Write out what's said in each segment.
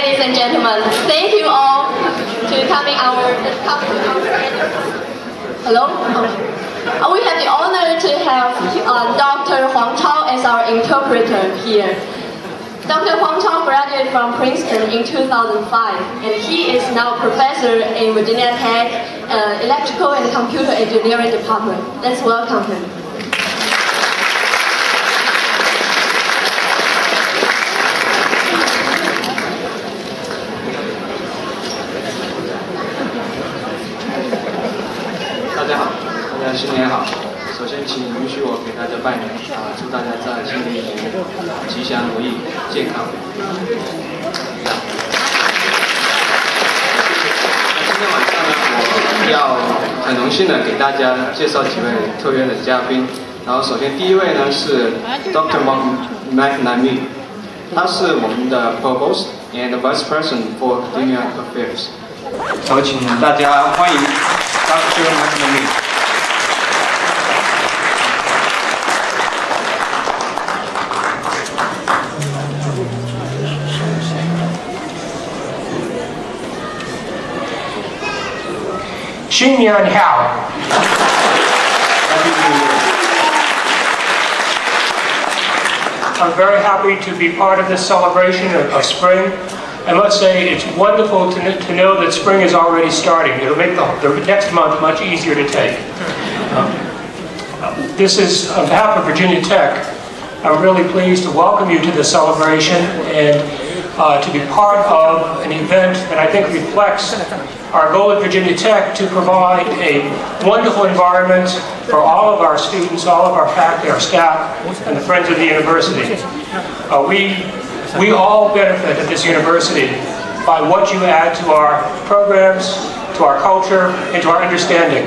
ladies and gentlemen, thank you all to coming our. Hello. We have the honor to have Dr. Huang Chao as our interpreter here. Dr. Huang Chao graduated from Princeton in 2005, and he is now professor in Virginia Tech Electrical and Computer Engineering Department. Let's welcome him.大家好，大家新年好。首先，请允许我给大家拜年祝大家在新的一年吉祥如意、健康。今天晚上呢，我要很荣幸的给大家介绍几位特约的嘉宾。然后，首先第一位呢是 Dr. McNamee， 他是我们的 Provost and Vice President for Academia Affairs。有请大家欢迎 Dr. McNamee。新年好。I'm very happy to be part of this celebration of spring. And let's say it's wonderful to know that spring is already starting. It'll make the next month much easier to take. This is, on behalf of Virginia Tech, I'm really pleased to welcome you to the celebration and to be part of an event that I think reflects our goal at Virginia Tech to provide a wonderful environment for all of our students, all of our faculty, our staff, and the friends of the university. We all benefit at this university by what you add to our programs, to our culture, and to our understanding.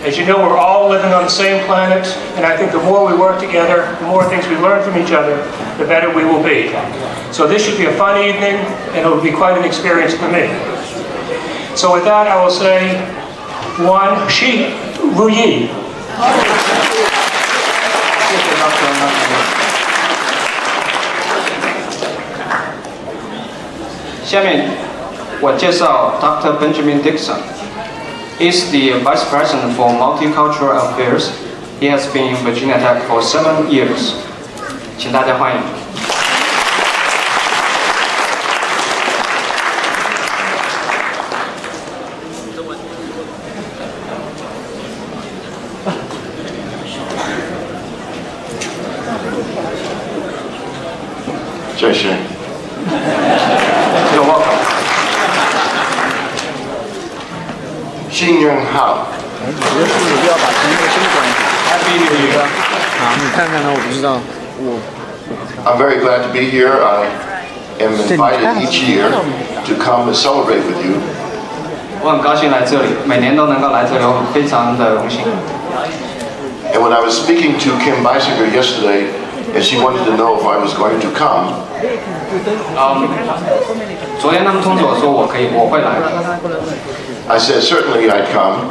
As you know, we're all living on the same planet, and I think the more we work together, the more things we learn from each other, the better we will be. So this should be a fun evening, and it will be quite an experience for me. So with that, I will say, Wan Shi Ru Yi. 下面我介绍 Dr. Benjamin Dixon. He's the Vice President for Multicultural Affairs. He has been in Virginia Tech for 7 years. 请大家欢迎。谢谢。You're welcome. 新年好。你的是不是要把前面的声管 Happy New Year. 啊？你看看呢，我不知道，我。I'm very glad to be here. I am invited each year to come and celebrate with you. 我很高兴来这里，每年都能够来这里，我非常的荣幸。And when I was speaking to Kim Beisinger yesterday, and she wanted to know if I was going to come. 昨天他们通知我说我会来。I said certainly I'd come,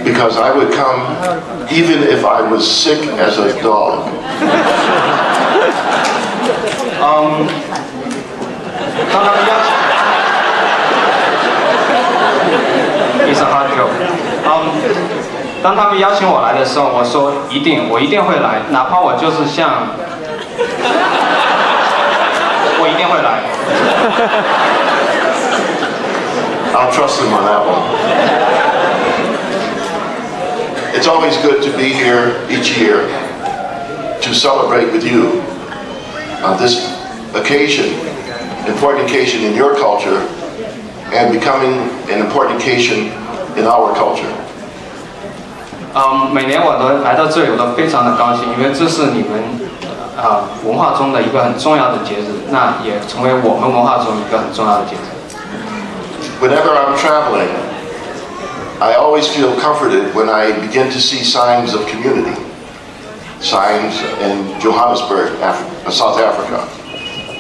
because I would come even if I was sick as a dog. 当他们邀请，It's a hard joke. 当他们邀请我来的时候，我说我一定会来，哪怕我就是像，我一定会来。I'll trust them on that one. It's always good to be here each year to celebrate with you on this occasion, important occasion in your culture, and becoming an important occasion in our culture. 每年我都来到这里，我都非常的高兴，因为这是你们文化中的一个很重要的节日，那也成为我们文化中一个很重要的节日。Whenever I'm traveling, I always feel comforted when I begin to see signs of community. Signs in Johannesburg, South Africa,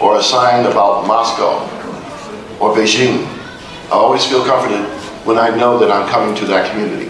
or a sign about Moscow or Beijing. I always feel comforted when I know that I'm coming to that community.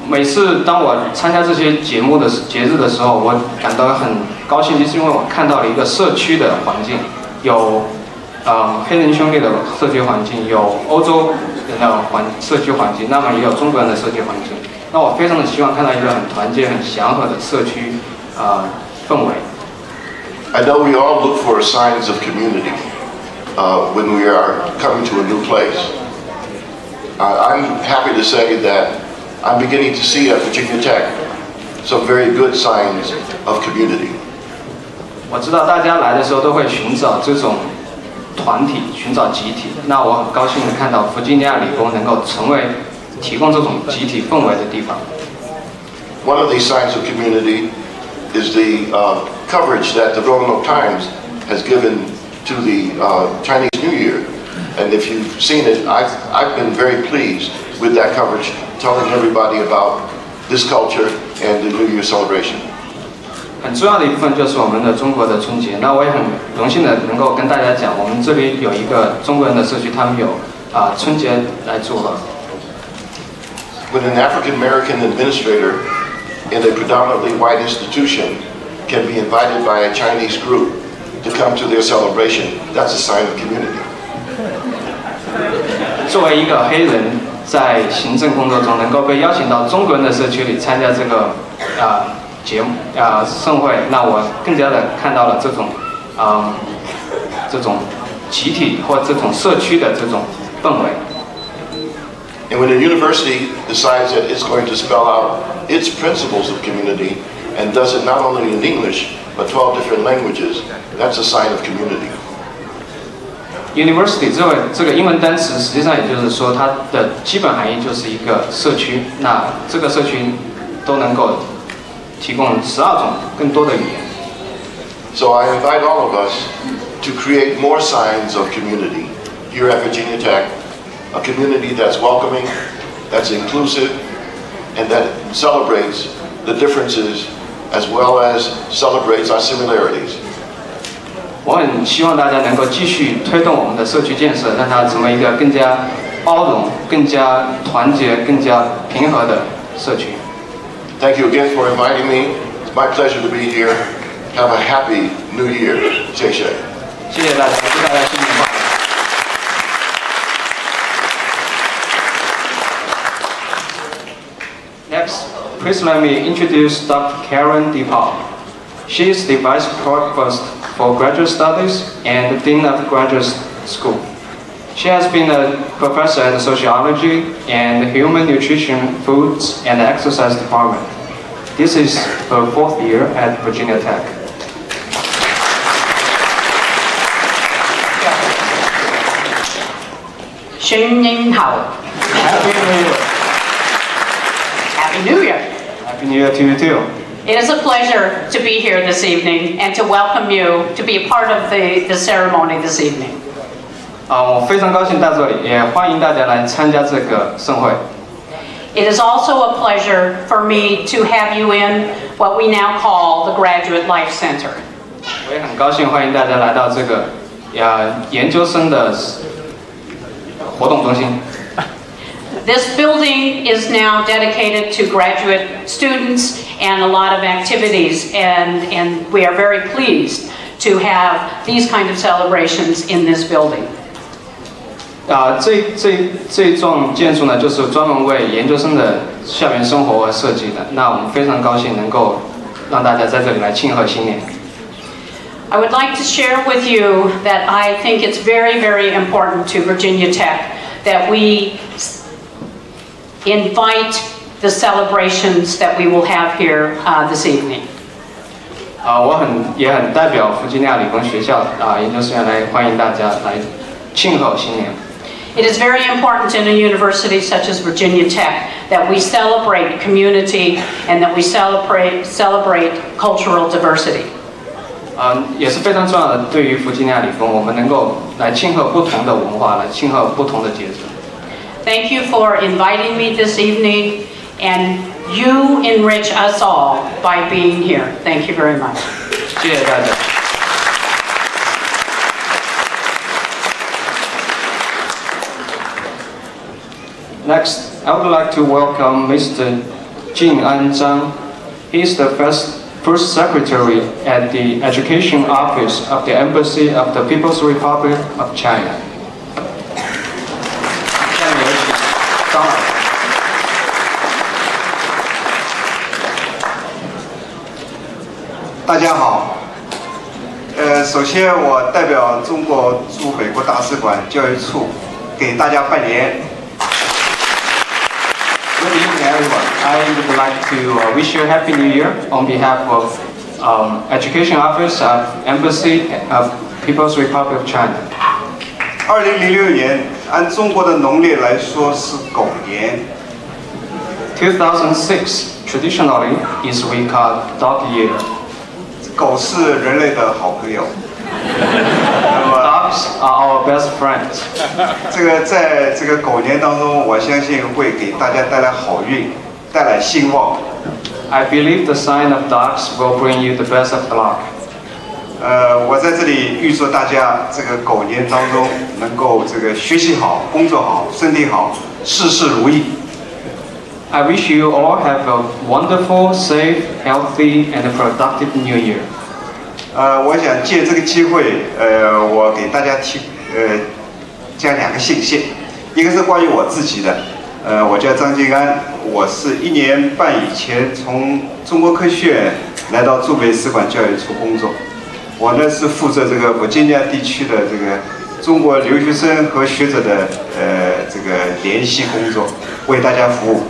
每次当我参加这些节日的时候，我感到很高兴，就是因为我看到了一个社区的环境，有黑人兄弟的社区环境，有欧洲人的社区环境，那么也有中国人的社区环境。那我非常的希望看到一个很团结、很祥和的社区氛围。I know we all look for signs of community when we are coming to a new place. I'm happy to say that I'm beginning to see at Virginia Tech some very good signs of community. 我知道大家来的时候都会寻找这种团体，寻找集体。那我很高兴的看到弗吉尼亚理工能够成为提供这种集体氛围的地方。One of these signs of community is the coverage that the Roanoke Times has given to the Chinese New Year. And if you've seen it, I've been very pleased with that coverage, telling everybody about this culture and the New Year celebration. 很重要的一部分就是我们的中国的春节。那我也很荣幸的能够跟大家讲，我们这里有一个中国人的社区，他们有春节来祝贺。When an African American administrator in a predominantly white institution can be invited by a Chinese group to come to their celebration, that's a sign of community. 作为一个黑人，在行政工作中能够被邀请到中国人的社区里参加这个节目盛会，那我更加的看到了这种集体或这种社区的这种氛围。And when a university decides that it's going to spell out its principles of community and does it not only in English but 12 different languages, that's a sign of community. University 这个英文单词，实际上也就是说，它的基本含义就是一个社区。那这个社区都能够提供12种更多的语言。So I invite all of us to create more signs of community here at Virginia Tech, a community that's welcoming, that's inclusive, and that celebrates the differences as well as celebrates our similarities. 我很希望大家能够继续推动我们的社区建设，让它成为一个更加包容、更加团结、更加平和的社区。Thank you again for inviting me. It's my pleasure to be here. Have a happy New Year. 谢谢。谢谢大家，祝大家新年快乐。Next, please let me introduce Dr. Karen DePaul. She is the Vice Provost for Graduate Studies and Dean of Graduate School. She has been a professor at the Sociology and Human Nutrition, Foods and Exercise Department. This is her 4th year at Virginia Tech. 新年好 Happy New Year! Happy New Year! Happy New Year to you too! It is a pleasure to be here this evening and to welcome you to be a part of the ceremony this evening. 我非常高兴在这里，也欢迎大家来参加这个盛会。It is also a pleasure for me to have you in what we now call the Graduate Life Center. 我也很高兴欢迎大家来到这个研究生的活动中心。This building is now dedicated to graduate students and a lot of activities, and we are very pleased to have these kind of celebrations in this building. 这幢建筑呢，就是专门为研究生的校园生活而设计的。那我们非常高兴能够让大家在这里来庆贺新年。I would like to share with you that I think it's very, very important to Virginia Tech that we invite the celebrations that we will have here this evening. 我也很代表弗吉尼亚理工学校研究生员来欢迎大家来庆贺新年。It is very important in a university such as Virginia Tech that we celebrate community and that we celebrate cultural diversity. 也是非常重要的，对于弗吉尼亚理工，我们能够来庆贺不同的文化，来庆贺不同的节日。Thank you for inviting me this evening, and you enrich us all by being here. Thank you very much. 谢谢大家。Next, I would like to welcome Mr. Jin An Zhang. He is the First Secretary at the Education Office of the Embassy of the People's Republic of China. 下面有请张老师。大家好。首先我代表中国驻美国大使馆教育处给大家拜年。Good evening, everyone. I would like to wish you a Happy New Year on behalf of Education Office of Embassy of People's Republic of China. 2006年按中国的农历来说是狗年。2006 traditionally is we call Dog Year. 狗是人类的好朋友。Dogs are our best friends. 在这个狗年当中，我相信会给大家带来好运，带来兴旺。I believe the sign of dogs will bring you the best of luck. 我在这里预祝大家这个狗年当中能够这个学习好、工作好、身体好、事事如意。I wish you all have a wonderful, safe, healthy, and productive New Year. 我想借这个机会，我给大家讲2个信息，一个是关于我自己的，我叫张金安，我是1年半以前从中国科学院来到驻美使馆教育处工作，我呢是负责这个维吉尼亚地区的这个中国留学生和学者的这个联系工作，为大家服务。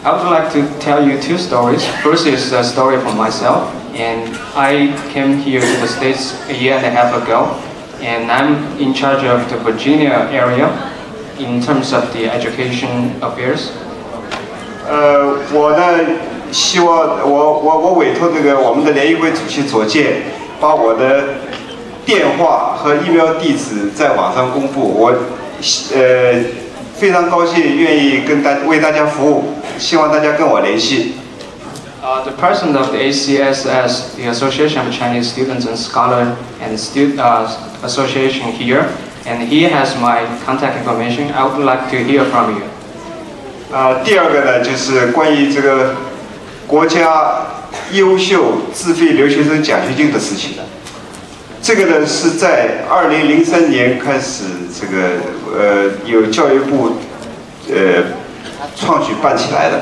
I would like to tell you 2 stories. First is a story from myself, and I came here to the States a year and a half ago, and I'm in charge of the Virginia area in terms of the education affairs. 我呢希望我委托这个我们的联谊会主席左健，把我的电话和email地址在网上公布。我非常高兴愿意为大家服务，希望大家跟我联系。The president of the ACSS, the Association of Chinese Students and Scholars and Association here, and he has my contact information. I would like to hear from you. 第2个呢，就是关于这个国家优秀自费留学生奖学金的事情。这个呢是在2003年开始，这个由教育部创举办起来的。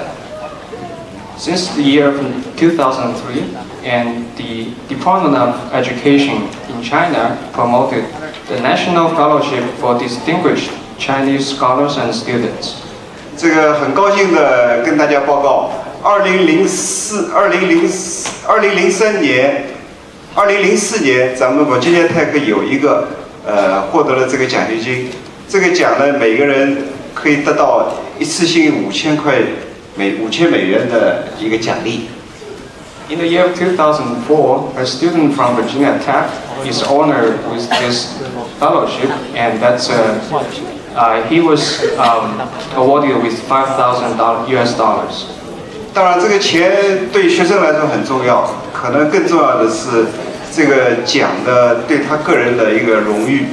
Since the year of 2003, and the Department of Education in China promoted the National Fellowship for Distinguished Chinese Scholars and Students. 这个很高兴的跟大家报告，2004年，咱们维吉尼亚特克有一个获得了这个奖学金。这个奖呢，每个人可以得到一次性5000美元的一个奖励。In the year of 2004, a student from Virginia Tech is honored with this fellowship, and that's he was awarded with $5,000 US. 当然，这个钱对学生来说很重要，可能更重要的是这个奖的对他个人的一个荣誉。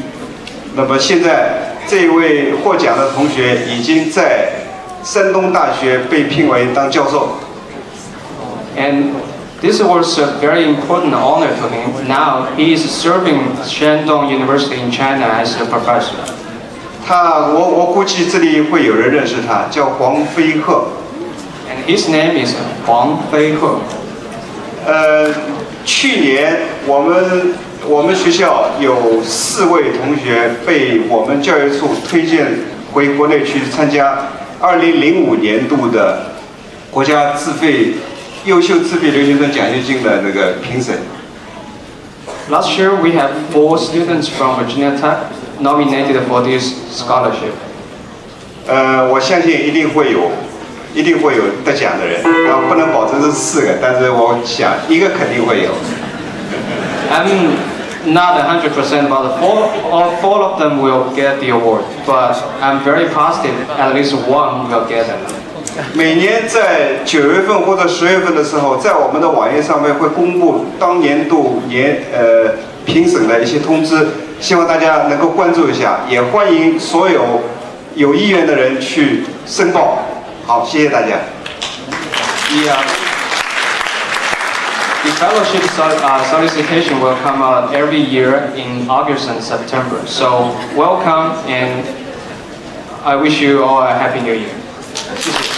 那么现在这位获奖的同学已经在山东大学被聘为当教授。And this was a very important honor to him. Now he is serving Shandong University in China as a professor. 我估计这里会有人认识他，叫黄飞鹤。And his name is Huang Feihe. 去年我们学校有4位同学被我们教育处推荐回国内去参加2005年度的国家优秀自费留学生奖学金的那个评审。Last year we had 4 students from Virginia Tech nominated for this scholarship. 我相信一定会有得奖的人，不能保证是4个，但是我想1个肯定会有。I'm not 100% about the 4 of them will get the award, but I'm very positive at least 1 will get it. 每年在9月份或者10月份的时候，在我们的网页上面会公布当年度评审的一些通知，希望大家能够关注一下，也欢迎所有有意愿的人去申报。好，谢谢大家。fellowship solicitation will come out every year in August and September. So welcome, and I wish you all a happy new year.